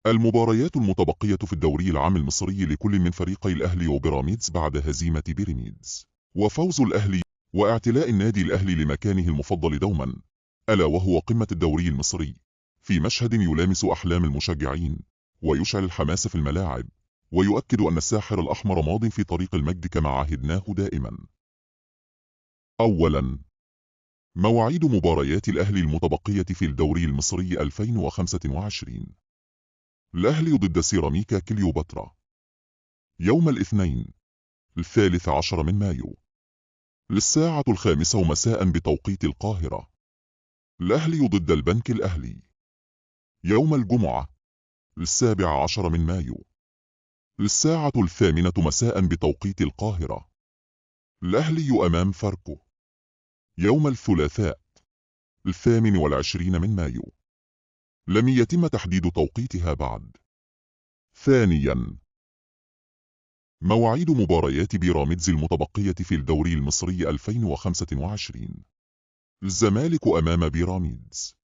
المباريات المتبقية في الدوري العام المصري لكل من فريقي الأهلي وبيراميدز بعد هزيمة بيراميدز وفوز الأهلي واعتلاء النادي الأهلي لمكانه المفضل دوما، ألا وهو قمة الدوري المصري، في مشهد يلامس أحلام المشجعين ويشعل الحماس في الملاعب، ويؤكد أن الساحر الأحمر ماض في طريق المجد كما عهدناه دائما. أولا، مواعيد مباريات الأهلي المتبقية في الدوري المصري 2025. الأهلي ضد سيراميكا كليوباترا يوم الاثنين 13 من مايو للساعة 5 مساء بتوقيت القاهرة. الأهلي ضد البنك الأهلي يوم الجمعة 17 من مايو للساعة 8 مساء بتوقيت القاهرة. الأهلي أمام فاركو يوم الثلاثاء 28 من مايو. لم يتم تحديد توقيتها بعد. ثانيا، مواعيد مباريات بيراميدز المتبقية في الدوري المصري 2025. الزمالك أمام بيراميدز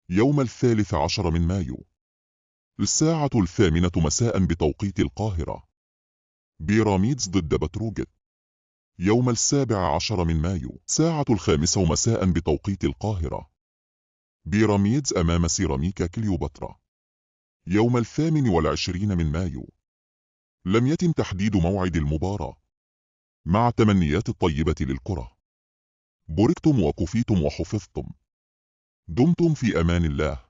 يوم 13 من مايو الساعة 8 مساء بتوقيت القاهرة. بيراميدز ضد بتروجيت يوم 17 من مايو ساعة 5 مساء بتوقيت القاهرة. بيراميدز أمام سيراميكا كليوباترا يوم 28 من مايو. لم يتم تحديد موعد المباراة. مع تمنيات الطيبة للكرة. بوركتم وكفيتم وحفظتم. دمتم في أمان الله.